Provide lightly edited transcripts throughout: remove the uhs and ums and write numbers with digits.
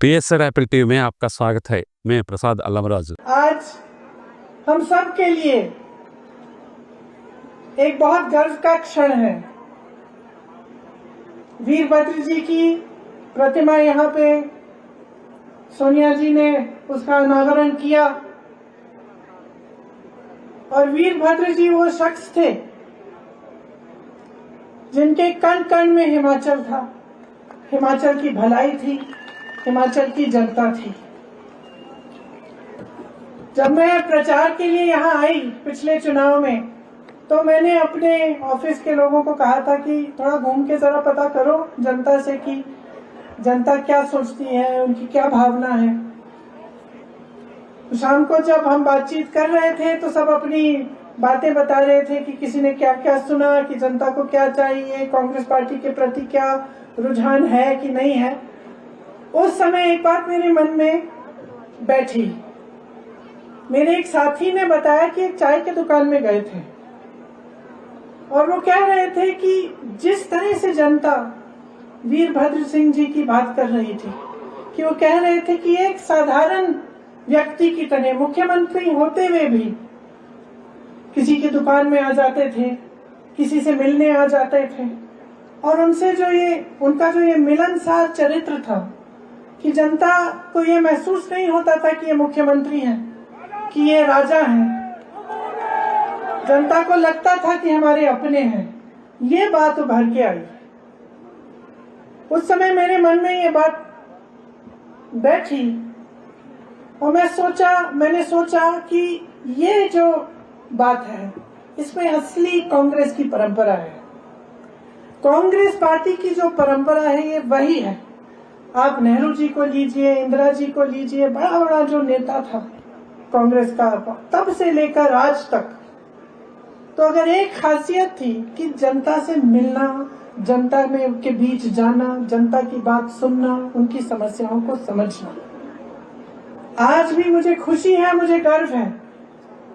PSR Apple TV में आपका स्वागत है। मैं प्रसाद अल्लामराजु। आज हम सब के लिए एक बहुत गर्व का क्षण है। वीरभद्र जी की प्रतिमा यहाँ पे सोनिया जी ने उसका अनावरण किया और वीरभद्र जी वो शख्स थे जिनके कण कण में हिमाचल था, हिमाचल की भलाई थी, हिमाचल की जनता थी। जब मैं प्रचार के लिए यहाँ आई पिछले चुनाव में, तो मैंने अपने ऑफिस के लोगों को कहा था कि थोड़ा घूम के जरा पता करो जनता से कि जनता क्या सोचती है, उनकी क्या भावना है। शाम को जब हम बातचीत कर रहे थे तो सब अपनी बातें बता रहे थे कि किसी ने क्या क्या सुना, कि जनता को क्या चाहिए, कांग्रेस पार्टी के प्रति क्या रुझान है कि नहीं है। उस समय एक बात मेरे मन में बैठी। मेरे एक साथी ने बताया कि एक चाय की दुकान में गए थे और वो कह रहे थे कि जिस तरह से जनता वीरभद्र सिंह जी की बात कर रही थी, कि वो कह रहे थे कि एक साधारण व्यक्ति की तरह मुख्यमंत्री होते हुए भी किसी की दुकान में आ जाते थे, किसी से मिलने आ जाते थे और उनसे जो ये उनका जो ये मिलनसार चरित्र था कि जनता को ये महसूस नहीं होता था कि ये मुख्यमंत्री हैं, कि ये राजा हैं। जनता को लगता था कि हमारे अपने हैं। ये बात उभर के आई। उस समय मेरे मन में ये बात बैठी और मैंने सोचा कि ये जो बात है इसमें असली कांग्रेस की परंपरा है। कांग्रेस पार्टी की जो परंपरा है ये वही है। आप नेहरू जी को लीजिए, इंदिरा जी को लीजिए, बड़ा बड़ा जो नेता था कांग्रेस का तब से लेकर आज तक, तो अगर एक खासियत थी कि जनता से मिलना, जनता में के बीच जाना, जनता की बात सुनना, उनकी समस्याओं को समझना। आज भी मुझे खुशी है, मुझे गर्व है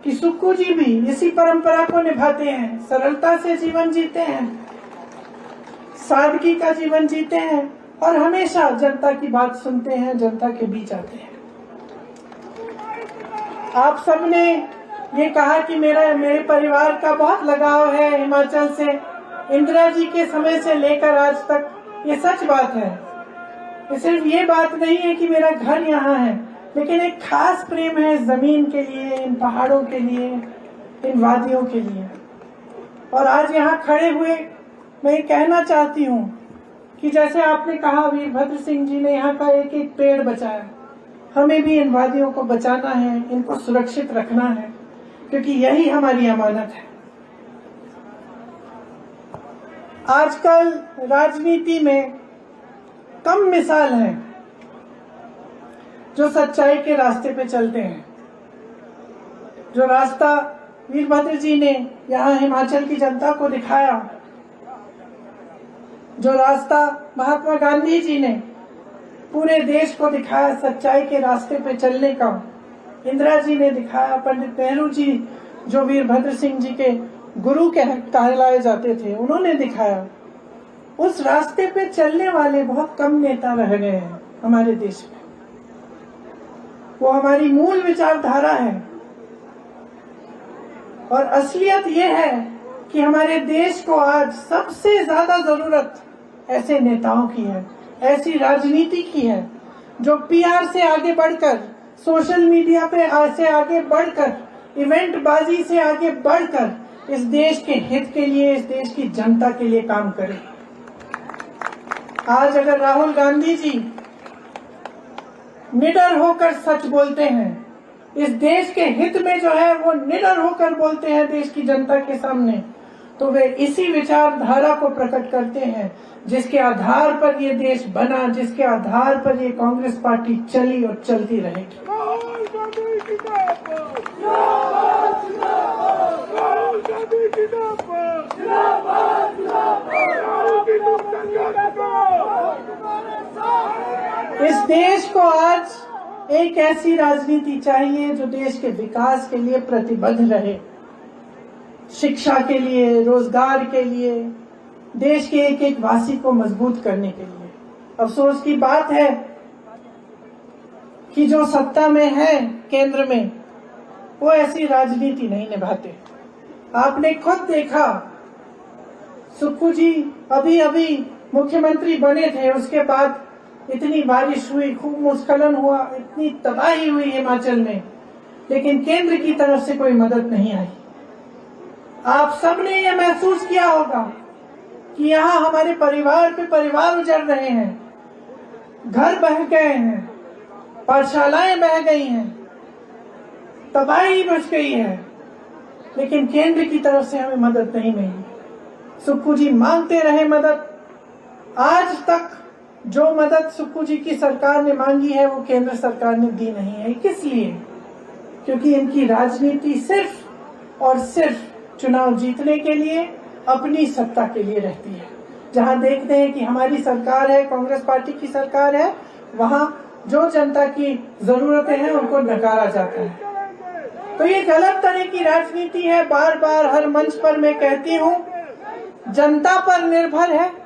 कि सुक्कू जी भी इसी परंपरा को निभाते हैं, सरलता से जीवन जीते हैं, सादगी का जीवन जीते हैं और हमेशा जनता की बात सुनते हैं, जनता के बीच आते हैं। आप सबने ये कहा कि मेरे परिवार का बहुत लगाव है हिमाचल से, इंदिरा जी के समय से लेकर आज तक। ये सच बात है। ये सिर्फ ये बात नहीं है कि मेरा घर यहाँ है, लेकिन एक खास प्रेम है जमीन के लिए, इन पहाड़ों के लिए, इन वादियों के लिए। और आज यहाँ खड़े हुए मैं ये कहना चाहती हूँ कि जैसे आपने कहा वीरभद्र सिंह जी ने यहाँ का एक एक पेड़ बचाया, हमें भी इन वादियों को बचाना है, इनको सुरक्षित रखना है, क्योंकि यही हमारी अमानत है। आजकल राजनीति में कम मिसाल हैं जो सच्चाई के रास्ते पे चलते हैं। जो रास्ता वीरभद्र जी ने यहाँ हिमाचल की जनता को दिखाया, जो रास्ता महात्मा गांधी जी ने पूरे देश को दिखाया सच्चाई के रास्ते पे चलने का, इंदिरा जी ने दिखाया, पंडित नेहरू जी जो वीरभद्र सिंह जी के गुरु कहलाए जाते थे, उन्होंने दिखाया। उस रास्ते पे चलने वाले बहुत कम नेता रह गए हैं हमारे देश में। वो हमारी मूल विचारधारा है और असलियत ये है कि हमारे देश को आज सबसे ज्यादा जरूरत ऐसे नेताओं की है, ऐसी राजनीति की है जो पीआर से आगे बढ़कर, सोशल मीडिया पे से आगे बढ़कर, इवेंट बाजी से आगे बढ़कर इस देश के हित के लिए, इस देश की जनता के लिए काम करे। आज अगर राहुल गांधी जी निडर होकर सच बोलते हैं, इस देश के हित में जो है वो निडर होकर बोलते हैं देश की जनता के सामने, तो वे इसी विचारधारा को प्रकट करते हैं जिसके आधार पर ये देश बना, जिसके आधार पर ये कांग्रेस पार्टी चली और चलती रहेगी। इस देश को आज एक ऐसी राजनीति चाहिए जो देश के विकास के लिए प्रतिबद्ध रहे, शिक्षा के लिए, रोजगार के लिए, देश के एक एक वासी को मजबूत करने के लिए। अफसोस की बात है कि जो सत्ता में है केंद्र में वो ऐसी राजनीति नहीं निभाते। आपने खुद देखा, सुक्खू जी अभी अभी मुख्यमंत्री बने थे, उसके बाद इतनी बारिश हुई, खूब भूस्खलन हुआ, इतनी तबाही हुई हिमाचल में, लेकिन केंद्र की तरफ से कोई मदद नहीं आई। आप सबने ये महसूस किया होगा कि यहाँ हमारे परिवार पे परिवार उजड़ रहे हैं, घर बह गए हैं, पाठशालाएं बह गई हैं, तबाही मच गई है, लेकिन केंद्र की तरफ से हमें मदद नहीं मिली। सुक्खू जी मांगते रहे मदद। आज तक जो मदद सुक्खू जी की सरकार ने मांगी है वो केंद्र सरकार ने दी नहीं है। किस लिए? क्योंकि इनकी राजनीति सिर्फ और सिर्फ चुनाव जीतने के लिए, अपनी सत्ता के लिए रहती है। जहां देखते हैं कि हमारी सरकार है, कांग्रेस पार्टी की सरकार है, वहां जो जनता की जरूरतें हैं उनको नकारा जाता है। तो ये गलत तरह की राजनीति है। बार बार हर मंच पर मैं कहती हूँ, जनता पर निर्भर है,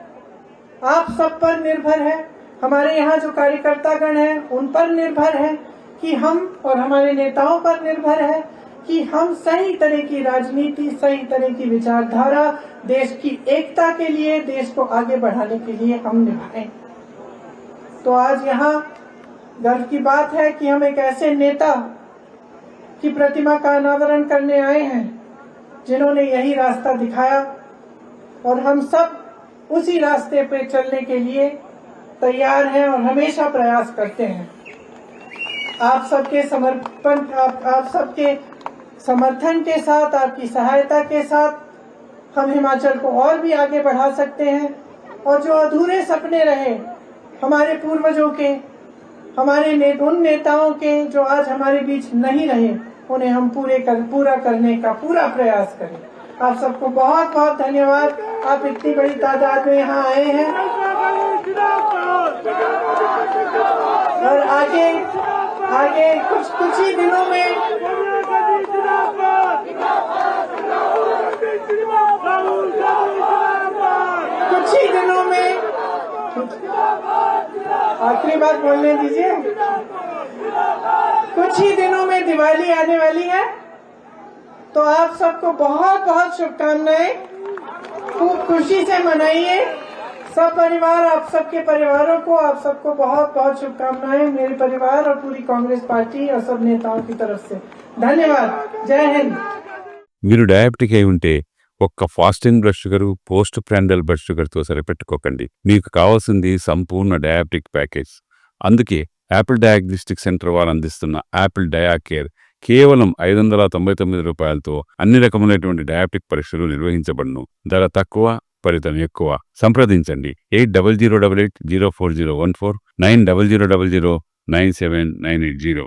आप सब पर निर्भर है, हमारे यहाँ जो कार्यकर्तागण हैं उन पर निर्भर है कि हम, और हमारे नेताओं पर निर्भर है कि हम सही तरह की राजनीति, सही तरह की विचारधारा देश की एकता के लिए, देश को आगे बढ़ाने के लिए हम निभाएं। तो आज यहाँ गर्व की बात है कि हम एक ऐसे नेता की प्रतिमा का अनावरण करने आए हैं जिन्होंने यही रास्ता दिखाया, और हम सब उसी रास्ते पे चलने के लिए तैयार हैं और हमेशा प्रयास करते हैं। आप सबके समर्पण, आप सबके समर्थन के साथ, आपकी सहायता के साथ हम हिमाचल को और भी आगे बढ़ा सकते हैं, और जो अधूरे सपने रहे हमारे पूर्वजों के, हमारे उन नेताओं के जो आज हमारे बीच नहीं रहे, उन्हें हम पूरा करने का पूरा प्रयास करें। आप सबको बहुत बहुत धन्यवाद। आप इतनी बड़ी तादाद में यहाँ आए हैं, और आगे कुछ ही दिनों में आखिरी बात बोलने दीजिए। कुछ ही दिनों में दिवाली आने वाली है, तो आप सबको बहुत बहुत शुभकामनाएं। खूब खुशी से मनाइए सब परिवार, आप सबके परिवारों को, आप सबको बहुत बहुत शुभकामनाएं मेरे परिवार और पूरी कांग्रेस पार्टी और सब नेताओं की तरफ से। धन्यवाद। जय हिंद। మీరు డయాబెటిక్ అయి ఉంటే ఒక్క fasting blood sugar, post prandial blood షుగర్తో సరిపెట్టుకోకండి. మీకు కావాల్సింది సంపూర్ణ డయాబెటిక్ ప్యాకేజ్. అందుకే యాపిల్ డయాగ్నోస్టిక్ సెంటర్ వారు అందిస్తున్న యాపిల్ డయా కేర్ కేవలం 599 రూపాయలతో అన్ని రకములైనటువంటి డయాబెటిక్ పరీక్షలు నిర్వహించబడును. ధర తక్కువ, ఫలితం ఎక్కువ. సంప్రదించండి 8008804014 9000009790.